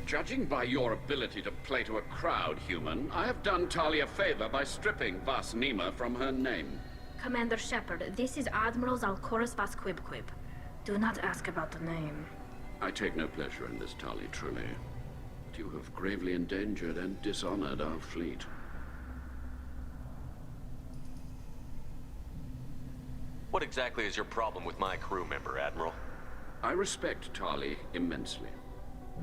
Judging by your ability to play to a crowd, human, I have done Tali a favor by stripping Vas Nima from her name. Commander Shepard, this is Admiral Zalkorus Vas Quibquib. Do not ask about the name. I take no pleasure in this, Tali, truly. But you have gravely endangered and dishonored our fleet. What exactly is your problem with my crew member, Admiral? I respect Tali immensely.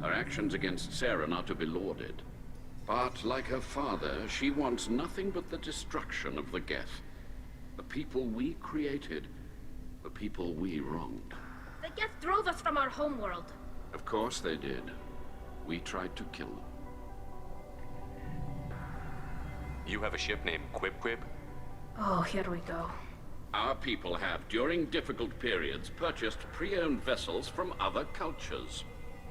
Her actions against Saren are to be lauded. But, like her father, she wants nothing but the destruction of the Geth. The people we created, the people we wronged. The Geth drove us from our homeworld. Of course they did. We tried to kill them. You have a ship named Quibquib? Oh, here we go. Our people have, during difficult periods, purchased pre-owned vessels from other cultures.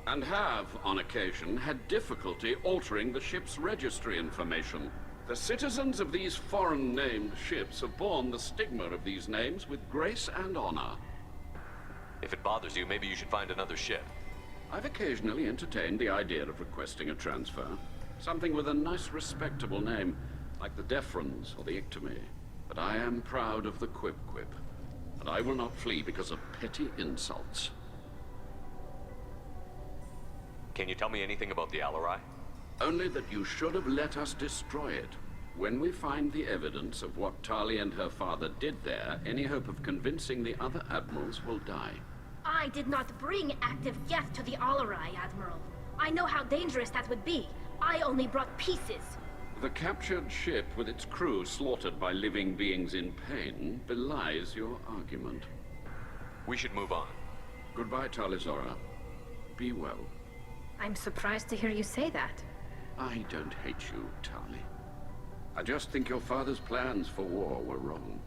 And have, on occasion, had difficulty altering the ship's registry information. The citizens of these foreign-named ships have borne the stigma of these names with grace and honor. If it bothers you, maybe you should find another ship. I've occasionally entertained the idea of requesting a transfer. Something with a nice, respectable name, like the Defrons or the Ictomy. But I am proud of the Quibquib, and I will not flee because of petty insults. Can you tell me anything about the Alarai? Only that you should have let us destroy it. When we find the evidence of what Tali and her father did there, any hope of convincing the other admirals will die. I did not bring active Geth to the Alarai, Admiral. I know how dangerous that would be. I only brought pieces. The captured ship with its crew slaughtered by living beings in pain belies your argument. We should move on. Goodbye, Talizora. Be well. I'm surprised to hear you say that. I don't hate you, Tali. I just think your father's plans for war were wrong.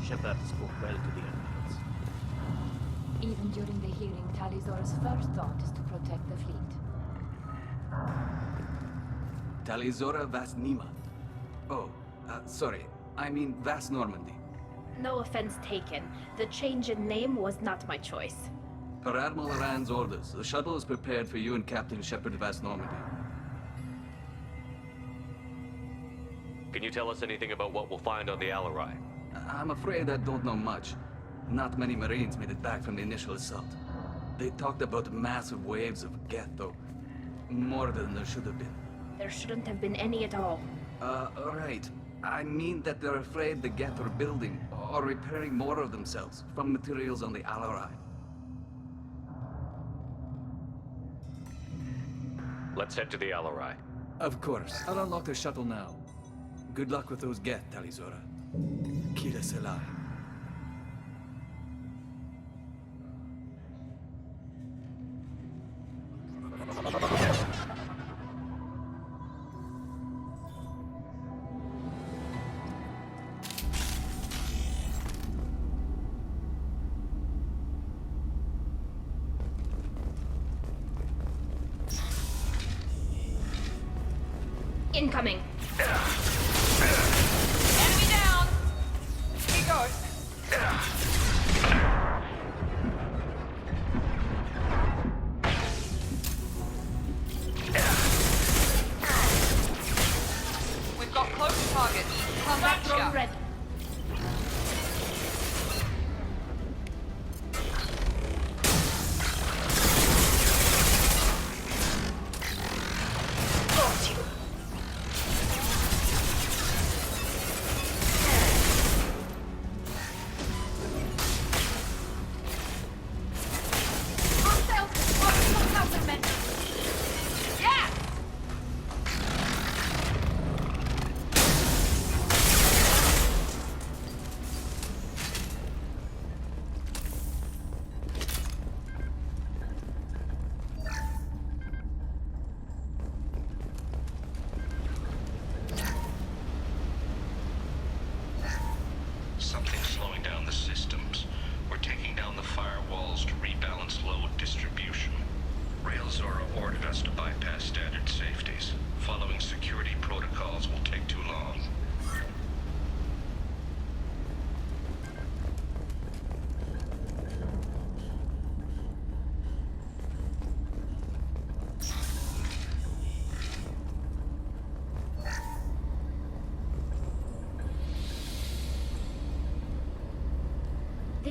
Shepard spoke well to the Admirals. Even during the hearing, Talizora's first thought is to protect the fleet. Talizora Vas Nima. Oh, sorry. I mean Vas Normandy. No offense taken. The change in name was not my choice. Per Admiral Rand's orders, the shuttle is prepared for you and Captain Shepard Vas Normandy. Can you tell us anything about what we'll find on the Alarai? I'm afraid I don't know much. Not many Marines made it back from the initial assault. They talked about massive waves of Geth, though. More than there should have been. There shouldn't have been any at all. Right. I mean that they're afraid the Geth are building or repairing more of themselves from materials on the Alarai. Let's head to the Alarai. Of course. I'll unlock the shuttle now. Good luck with those Geth, Talizora. Kira Selai. Incoming. Enemy down! Here goes. We've got close targets. Come back Drone here. ready. Got you. Hostiles! Optimal countermeasures! Yeah!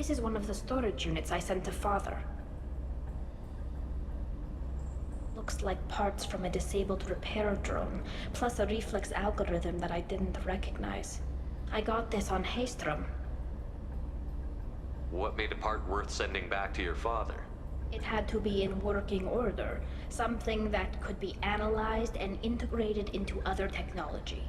This is one of the storage units I sent to Father. Looks like parts from a disabled repair drone, plus a reflex algorithm that I didn't recognize. I got this on Haystrom. What made a part worth sending back to your father? It had to be in working order, something that could be analyzed and integrated into other technology.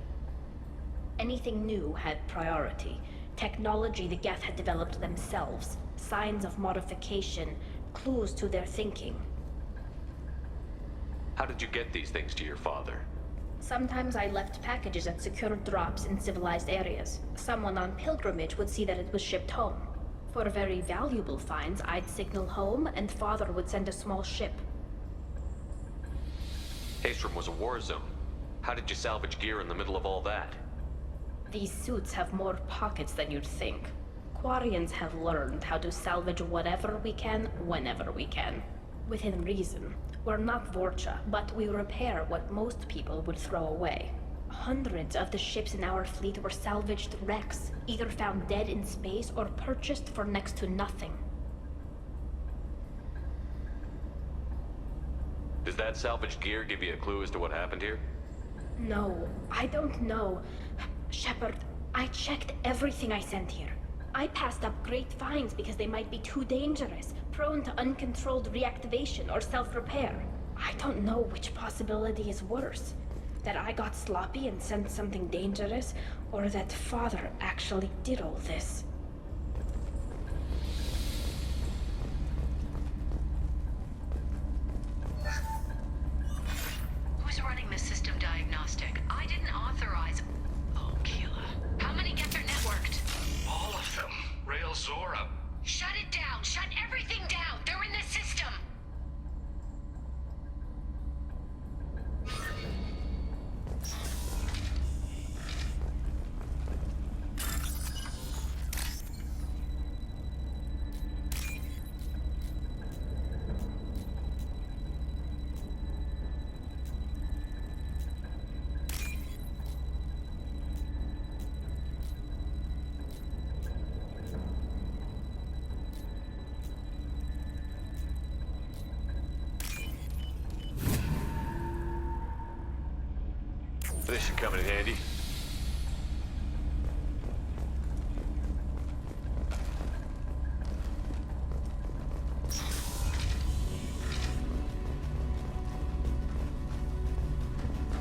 Anything new had priority. Technology the Geth had developed themselves, signs of modification, clues to their thinking. How did you get these things to your father? Sometimes I left packages at secure drops in civilized areas. Someone on pilgrimage would see that it was shipped home. For very valuable finds, I'd signal home, and Father would send a small ship. Haystrom was a war zone. How did you salvage gear in the middle of all that? These suits have more pockets than you'd think. Quarians have learned how to salvage whatever we can, whenever we can. Within reason. We're not Vorcha, but we repair what most people would throw away. Hundreds of the ships in our fleet were salvaged wrecks, either found dead in space or purchased for next to nothing. Does that salvaged gear give you a clue as to what happened here? No, I don't know. Shepard, I checked everything I sent here. I passed up great finds because they might be too dangerous, prone to uncontrolled reactivation or self-repair. I don't know which possibility is worse. That I got sloppy and sent something dangerous, or that Father actually did all this. Who's running the system diagnostic? I didn't authorize... Oh, Keela. How many Geth are networked? All of them. Rail Zora. Shut it down! Shut everything down! They're in the system! This should come in handy.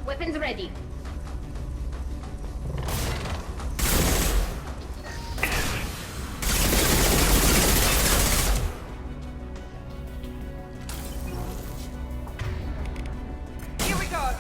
Weapons ready. Here we go!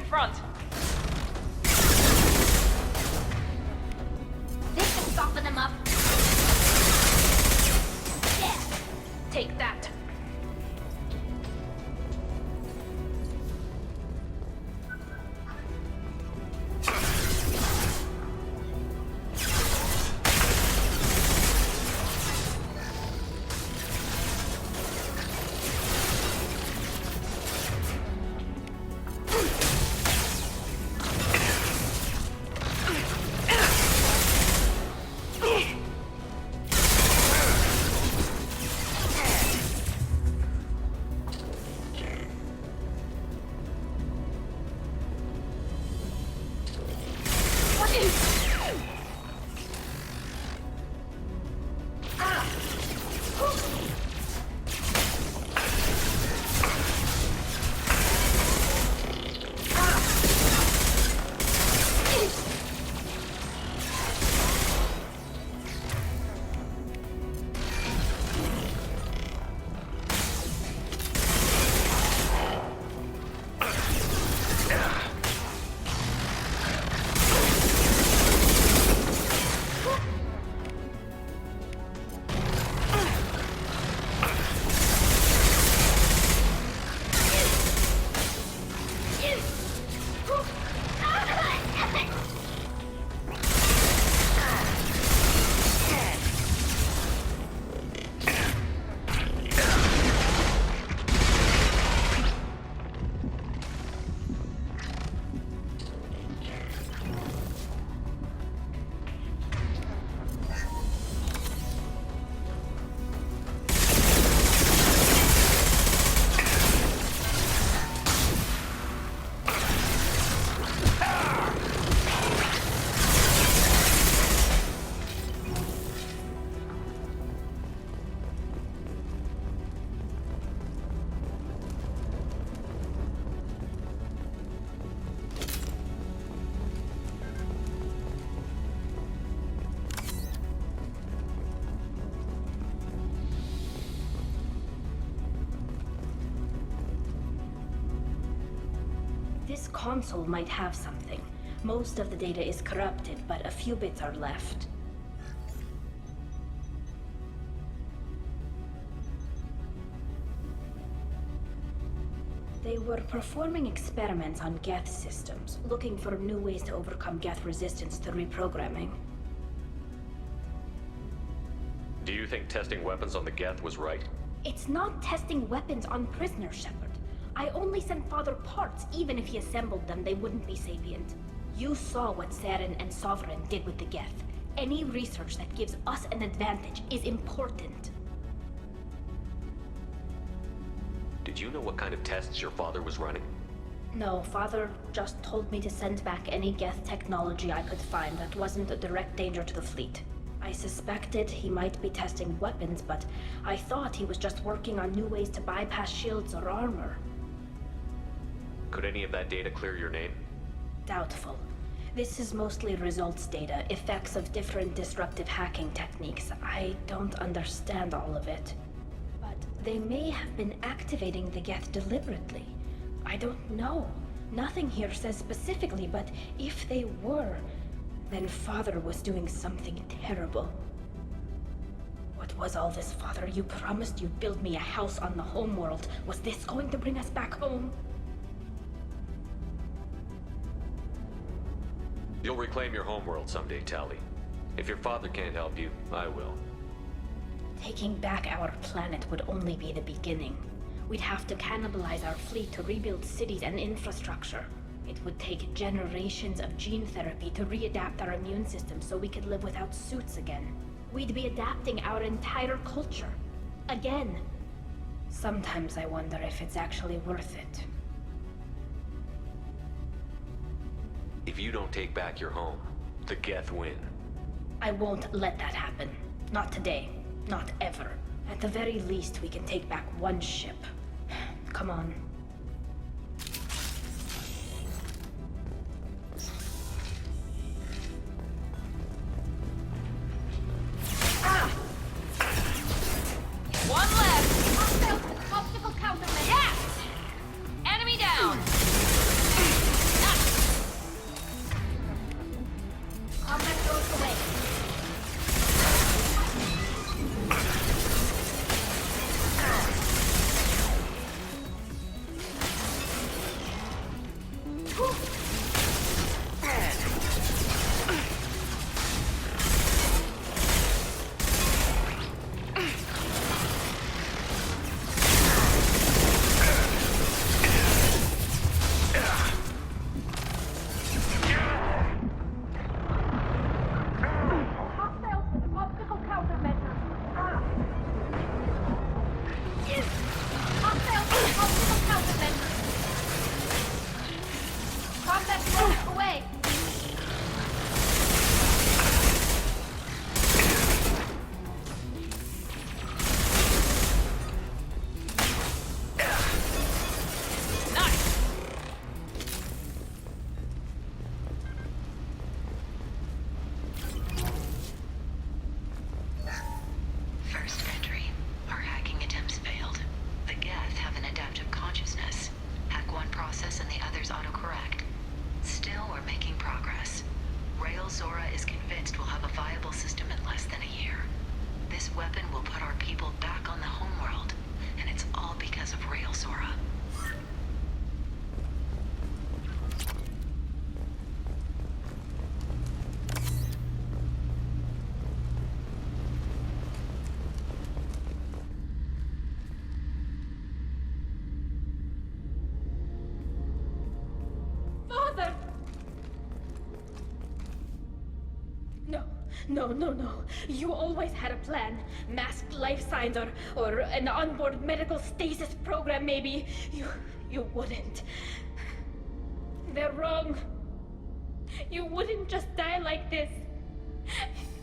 front. This can soften them up. Yeah. Take that. This console might have something. Most of the data is corrupted, but a few bits are left. They were performing experiments on Geth systems, looking for new ways to overcome Geth resistance to reprogramming. Do you think testing weapons on the Geth was right? It's not testing weapons on prisoners, Shepard. I only sent Father parts. Even if he assembled them, they wouldn't be sapient. You saw what Saren and Sovereign did with the Geth. Any research that gives us an advantage is important. Did you know what kind of tests your father was running? No, Father just told me to send back any Geth technology I could find that wasn't a direct danger to the fleet. I suspected he might be testing weapons, but I thought he was just working on new ways to bypass shields or armor. Could any of that data clear your name? Doubtful. This is mostly results data, effects of different disruptive hacking techniques. I don't understand all of it. But they may have been activating the Geth deliberately. I don't know. Nothing here says specifically, but if they were, then Father was doing something terrible. What was all this, Father? You promised you'd build me a house on the homeworld. Was this going to bring us back home? You'll reclaim your homeworld someday, Tali. If your father can't help you, I will. Taking back our planet would only be the beginning. We'd have to cannibalize our fleet to rebuild cities and infrastructure. It would take generations of gene therapy to readapt our immune system so we could live without suits again. We'd be adapting our entire culture. Again. Sometimes I wonder if it's actually worth it. If you don't take back your home, the Geth win. I won't let that happen. Not today. Not ever. At the very least, we can take back one ship. Come on. One left. Obstacle countermeasure. Yes! Enemy down. No, no, no. You always had a plan. Masked life signs or an onboard medical stasis program, maybe. You wouldn't. They're wrong. You wouldn't just die like this.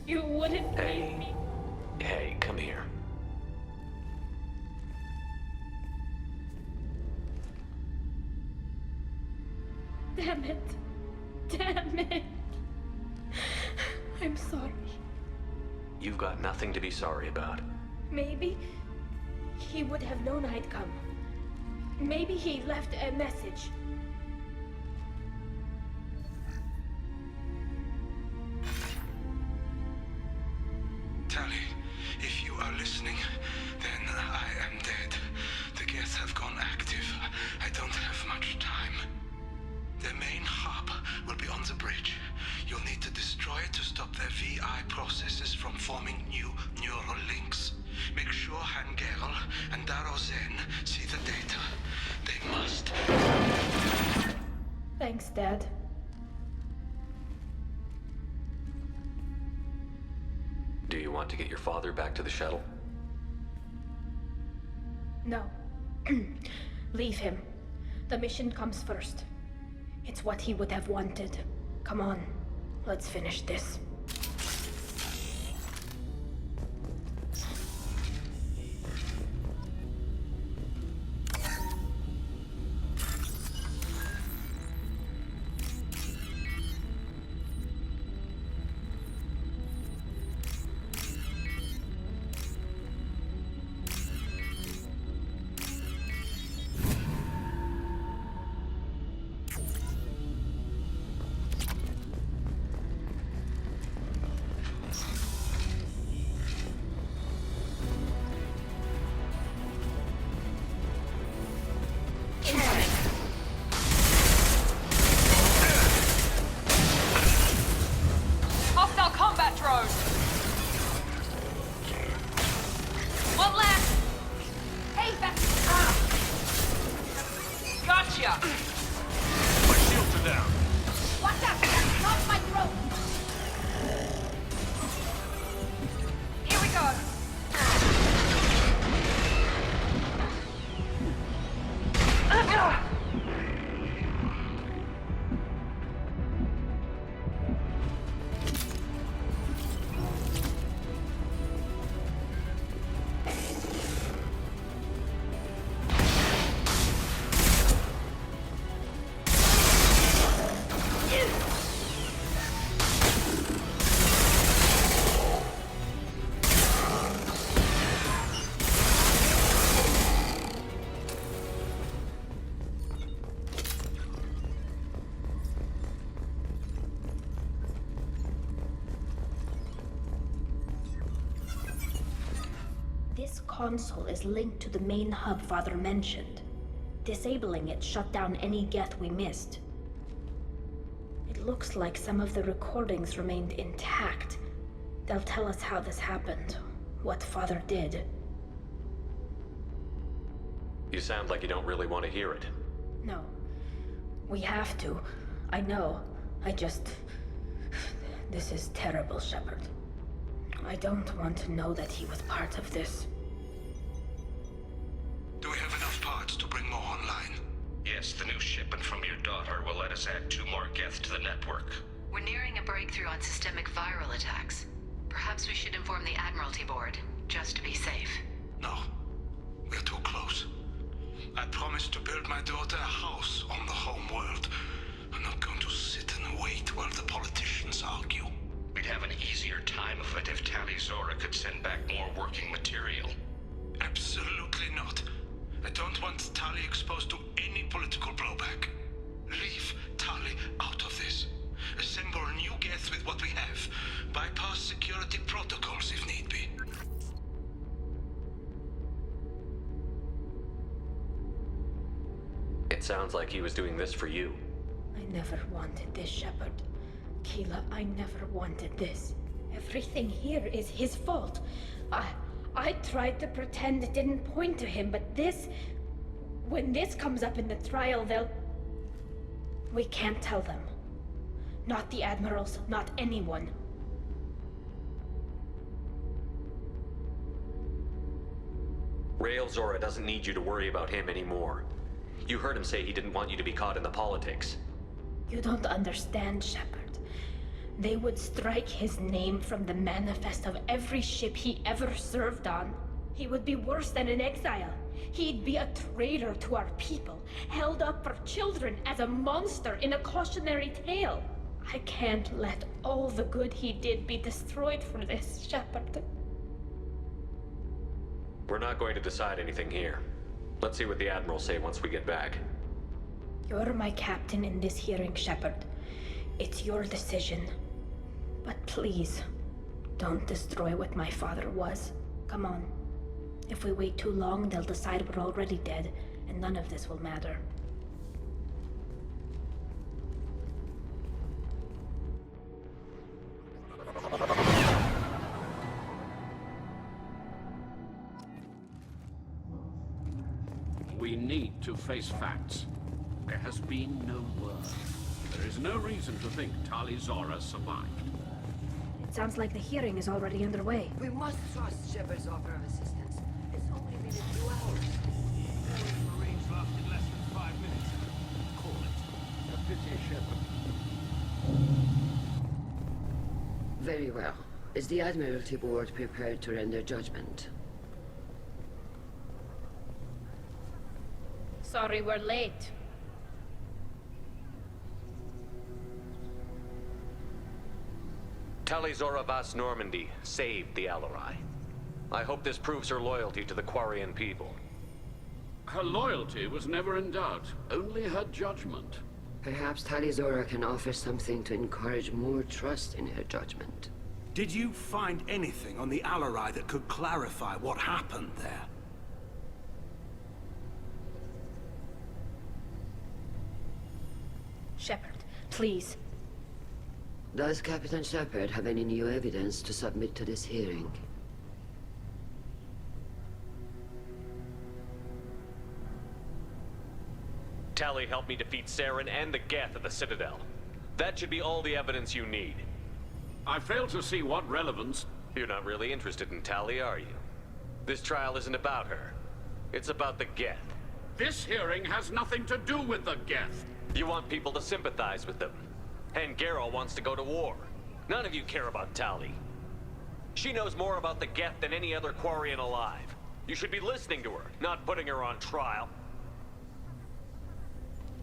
You wouldn't leave me. Hey, come here. Damn it. Damn it. I'm sorry. You've got nothing to be sorry about. Maybe he would have known I'd come. Maybe he left a message. Tali, if you are listening, then I am dead. The Geth have gone active. I don't have much time. The main hub will be on the bridge. You'll need to destroy it to stop their VI processes from forming new neural links. Make sure Hangerel and Daro Zen see the data. They must. Thanks, Dad. Do you want to get your father back to the shuttle? No. Leave him. The mission comes first. It's what he would have wanted. Come on, let's finish this. Hostile combat drone! One left! Hey, that's... Gotcha! My shields are down. Watch out! That's not my throat! Here we go! This console is linked to the main hub Father mentioned. Disabling it shut down any Geth we missed. It looks like some of the recordings remained intact. They'll tell us how this happened, what Father did. You sound like you don't really want to hear it. No. We have to. I know. This is terrible, Shepard. I don't want to know that he was part of this. Do we have enough parts to bring more online? Yes, the new shipment from your daughter will let us add 2 more Geth to the network. We're nearing a breakthrough on systemic viral attacks. Perhaps we should inform the Admiralty Board, just to be safe. No. We're too close. I promised to build my daughter a house on the home world. I'm not going to sit and wait while the politicians argue. We'd have an easier time of it if Tali Zora could send back more working material. Absolutely not. I don't want Tali exposed to any political blowback. Leave Tali out of this. Assemble new Geth with what we have. Bypass security protocols if need be. It sounds like he was doing this for you. I never wanted this, Shepard. Keela, I never wanted this. Everything here is his fault. I tried to pretend it didn't point to him, but this... When this comes up in the trial, they'll... We can't tell them. Not the Admirals, not anyone. Rael Zora doesn't need you to worry about him anymore. You heard him say he didn't want you to be caught in the politics. You don't understand, Shepard. They would strike his name from the manifest of every ship he ever served on. He would be worse than an exile. He'd be a traitor to our people, held up for children as a monster in a cautionary tale. I can't let all the good he did be destroyed for this, Shepard. We're not going to decide anything here. Let's see what the Admiral say once we get back. You're my captain in this hearing, Shepard. It's your decision. But please, don't destroy what my father was. Come on. If we wait too long, they'll decide we're already dead, and none of this will matter. We need to face facts. There has been no word. There is no reason to think Tali Zora survived. It sounds like the hearing is already underway. We must trust Shepard's offer of assistance. It's only been a few hours. Marines lasted less than 5 minutes. Call it. A pity, Shepard. Very well. Is the Admiralty Board prepared to render judgment? Sorry we're late. Tali Zora Vas Normandy saved the Alarai. I hope this proves her loyalty to the Quarian people. Her loyalty was never in doubt, only her judgment. Perhaps Tali Zora can offer something to encourage more trust in her judgment. Did you find anything on the Alarai that could clarify what happened there? Shepard, please. Does Captain Shepard have any new evidence to submit to this hearing? Tali helped me defeat Saren and the Geth at the Citadel. That should be all the evidence you need. I fail to see what relevance... You're not really interested in Tali, are you? This trial isn't about her. It's about the Geth. This hearing has nothing to do with the Geth. You want people to sympathize with them. And Geralt wants to go to war. None of you care about Tali. She knows more about the Geth than any other Quarian alive. You should be listening to her, not putting her on trial.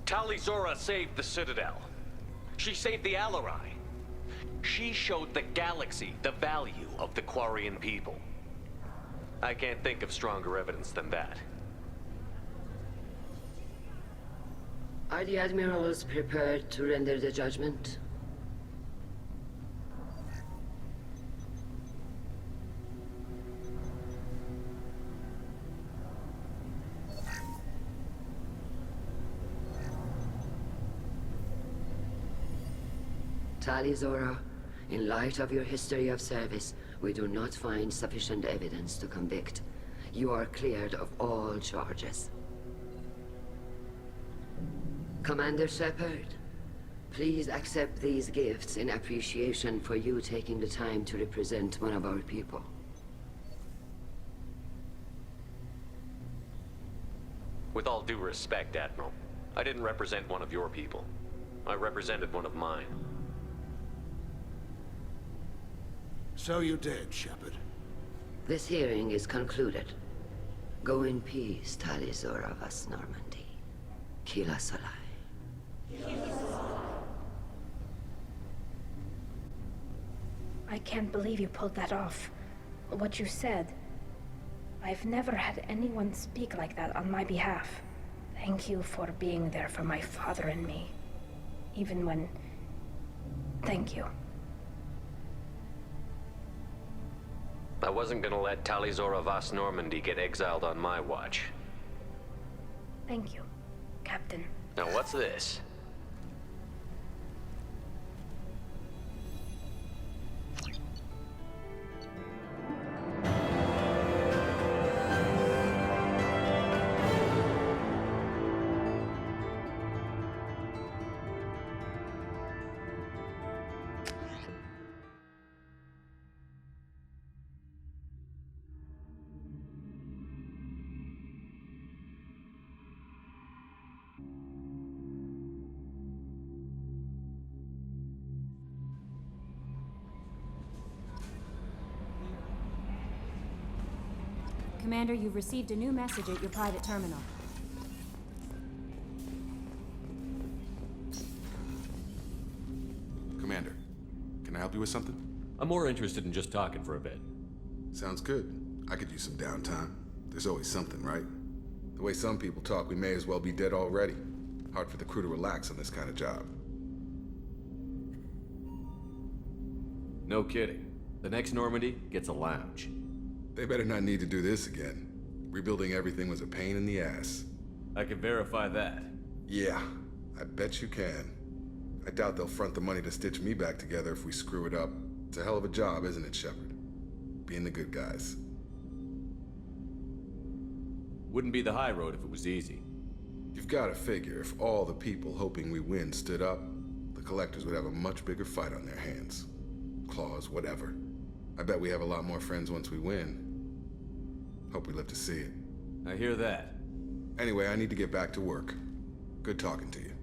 Tali Zora saved the Citadel. She saved the Alarai. She showed the galaxy the value of the Quarian people. I can't think of stronger evidence than that. Are the Admirals prepared to render the judgment? Tali Zora, in light of your history of service, we do not find sufficient evidence to convict. You are cleared of all charges. Commander Shepard, please accept these gifts in appreciation for you taking the time to represent one of our people. With all due respect, Admiral, I didn't represent one of your people. I represented one of mine. So you did, Shepard. This hearing is concluded. Go in peace, Tali Zora Vas Normandy. Kila Solai. I can't believe you pulled that off. What you said. I've never had anyone speak like that on my behalf. Thank you for being there for my father and me. Even when... Thank you. I wasn't gonna let Tali Zora Vas Normandy get exiled on my watch. Thank you, Captain. Now what's this? Commander, you've received a new message at your private terminal. Commander, can I help you with something? I'm more interested in just talking for a bit. Sounds good. I could use some downtime. There's always something, right? The way some people talk, we may as well be dead already. Hard for the crew to relax on this kind of job. No kidding. The next Normandy gets a lounge. They better not need to do this again. Rebuilding everything was a pain in the ass. I can verify that. Yeah, I bet you can. I doubt they'll front the money to stitch me back together if we screw it up. It's a hell of a job, isn't it, Shepard? Being the good guys. Wouldn't be the high road if it was easy. You've got to figure, if all the people hoping we win stood up, the Collectors would have a much bigger fight on their hands. Claws, whatever. I bet we have a lot more friends once we win. Hope we live to see it. I hear that. Anyway, I need to get back to work. Good talking to you.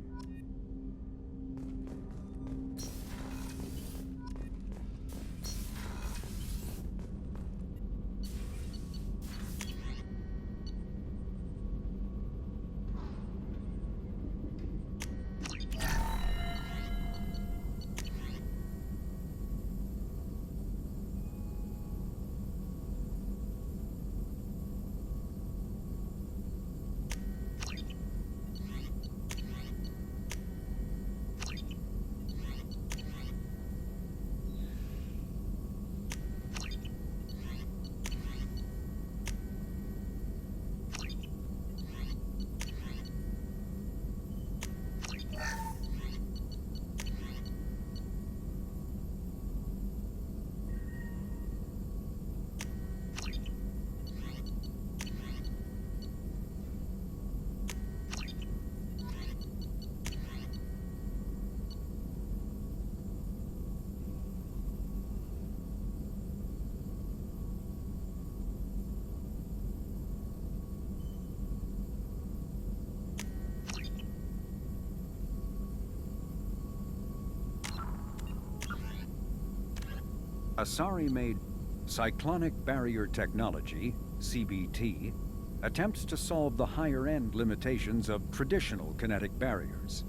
Asari-made Cyclonic Barrier Technology, CBT, attempts to solve the higher-end limitations of traditional kinetic barriers.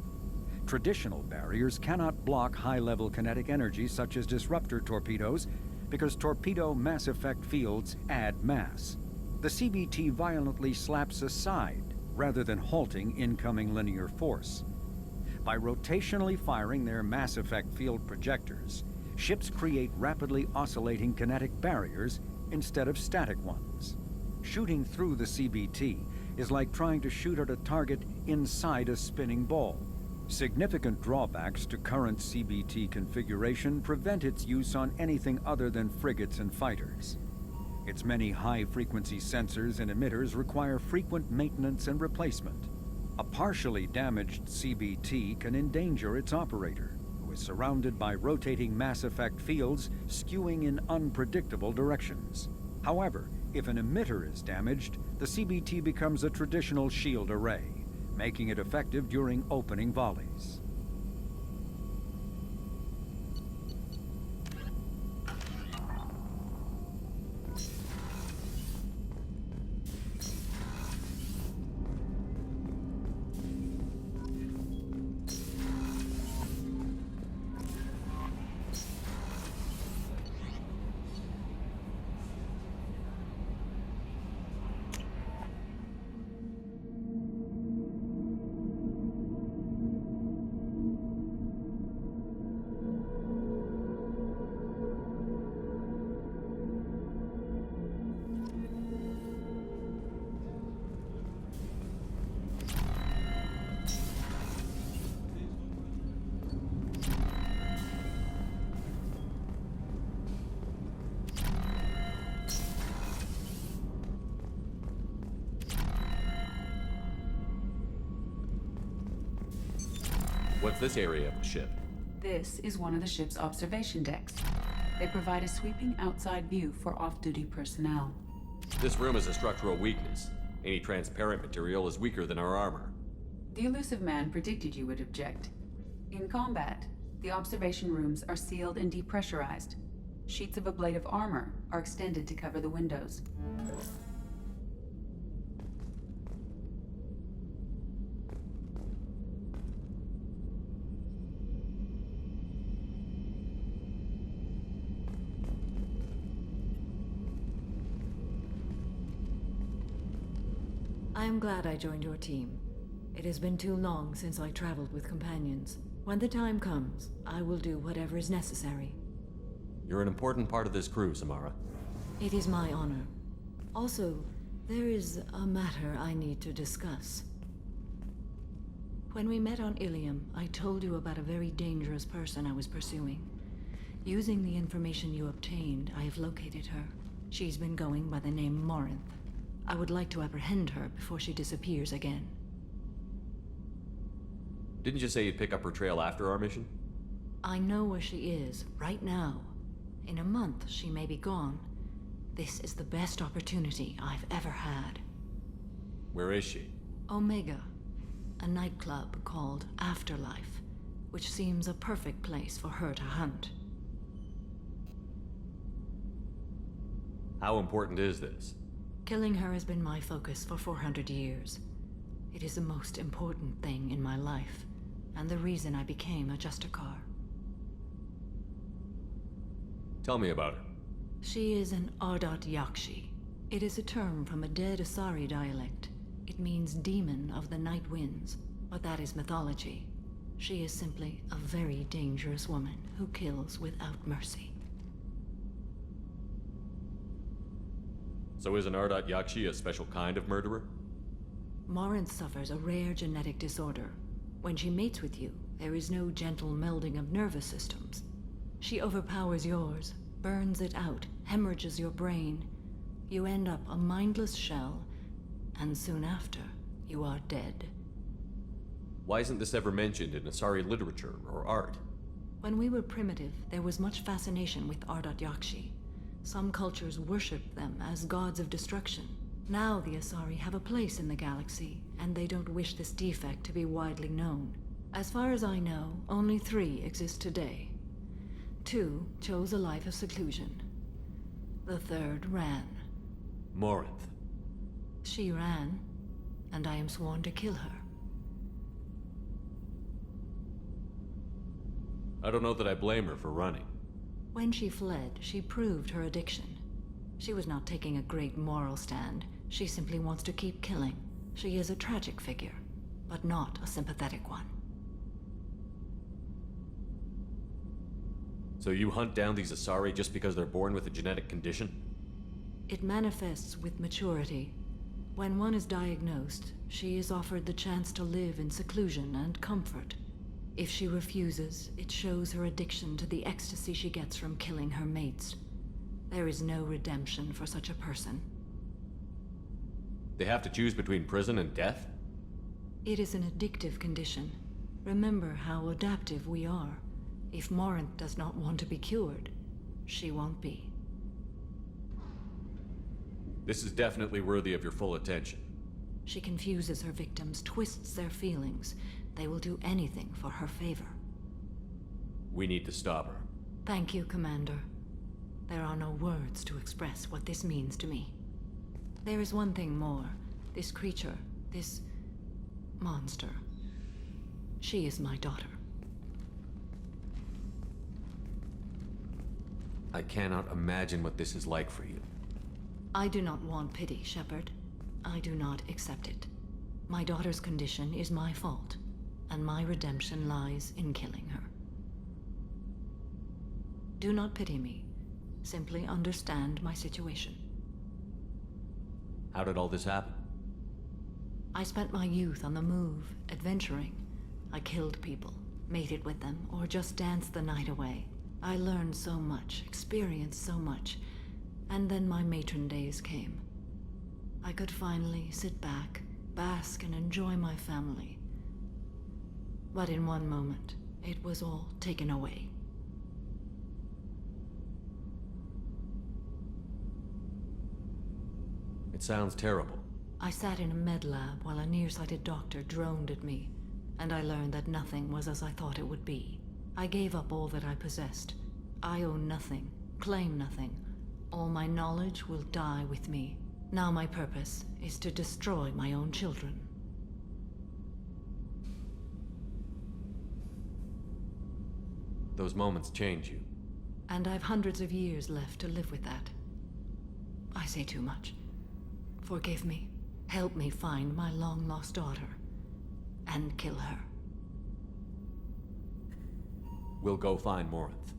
Traditional barriers cannot block high-level kinetic energy such as disruptor torpedoes because torpedo mass effect fields add mass. The CBT violently slaps aside rather than halting incoming linear force. By rotationally firing their mass effect field projectors, ships create rapidly oscillating kinetic barriers instead of static ones. Shooting through the CBT is like trying to shoot at a target inside a spinning ball. Significant drawbacks to current CBT configuration prevent its use on anything other than frigates and fighters. Its many high-frequency sensors and emitters require frequent maintenance and replacement. A partially damaged CBT can endanger its operator, is surrounded by rotating mass effect fields skewing in unpredictable directions. However, if an emitter is damaged, the CBT becomes a traditional shield array, making it effective during opening volleys. What's this area of the ship? This is one of the ship's observation decks. They provide a sweeping outside view for off-duty personnel. This room is a structural weakness. Any transparent material is weaker than our armor. The Illusive Man predicted you would object. In combat, the observation rooms are sealed and depressurized. Sheets of ablative armor are extended to cover the windows. I am glad I joined your team. It has been too long since I traveled with companions. When the time comes, I will do whatever is necessary. You're an important part of this crew, Samara. It is my honor. Also, there is a matter I need to discuss. When we met on Ilium, I told you about a very dangerous person I was pursuing. Using the information you obtained, I have located her. She's been going by the name Morinth. I would like to apprehend her before she disappears again. Didn't you say you'd pick up her trail after our mission? I know where she is, right now. In a month, she may be gone. This is the best opportunity I've ever had. Where is she? Omega, a nightclub called Afterlife, which seems a perfect place for her to hunt. How important is this? Killing her has been my focus for 400 years. It is the most important thing in my life, and the reason I became a Justicar. Tell me about her. She is an Ardat Yakshi. It is a term from a dead Asari dialect. It means demon of the night winds, but that is mythology. She is simply a very dangerous woman who kills without mercy. So is an Ardat Yakshi a special kind of murderer? Morinth suffers a rare genetic disorder. When she mates with you, there is no gentle melding of nervous systems. She overpowers yours, burns it out, hemorrhages your brain. You end up a mindless shell, and soon after, you are dead. Why isn't this ever mentioned in Asari literature or art? When we were primitive, there was much fascination with Ardat Yakshi. Some cultures worshipped them as gods of destruction. Now the Asari have a place in the galaxy, and they don't wish this defect to be widely known. As far as I know, only 3 exist today. 2 chose a life of seclusion. The 3rd ran. Morinth. She ran, and I am sworn to kill her. I don't know that I blame her for running. When she fled, she proved her addiction. She was not taking a great moral stand. She simply wants to keep killing. She is a tragic figure, but not a sympathetic one. So you hunt down these Asari just because they're born with a genetic condition? It manifests with maturity. When one is diagnosed, she is offered the chance to live in seclusion and comfort. If she refuses, it shows her addiction to the ecstasy she gets from killing her mates. There is no redemption for such a person. They have to choose between prison and death? It is an addictive condition. Remember how adaptive we are. If Morinth does not want to be cured, she won't be. This is definitely worthy of your full attention. She confuses her victims, twists their feelings. They will do anything for her favor. We need to stop her. Thank you, Commander. There are no words to express what this means to me. There is one thing more. This creature, this monster. She is my daughter. I cannot imagine what this is like for you. I do not want pity, Shepard. I do not accept it. My daughter's condition is my fault, and my redemption lies in killing her. Do not pity me. Simply understand my situation. How did all this happen? I spent my youth on the move, adventuring. I killed people, mated with them, or just danced the night away. I learned so much, experienced so much, and then my matron days came. I could finally sit back, bask, and enjoy my family. But in one moment, it was all taken away. It sounds terrible. I sat in a med lab while a nearsighted doctor droned at me, and I learned that nothing was as I thought it would be. I gave up all that I possessed. I own nothing, claim nothing. All my knowledge will die with me. Now my purpose is to destroy my own children. Those moments change you. And I've hundreds of years left to live with that. I say too much. Forgive me. Help me find my long-lost daughter. And kill her. We'll go find Morinth.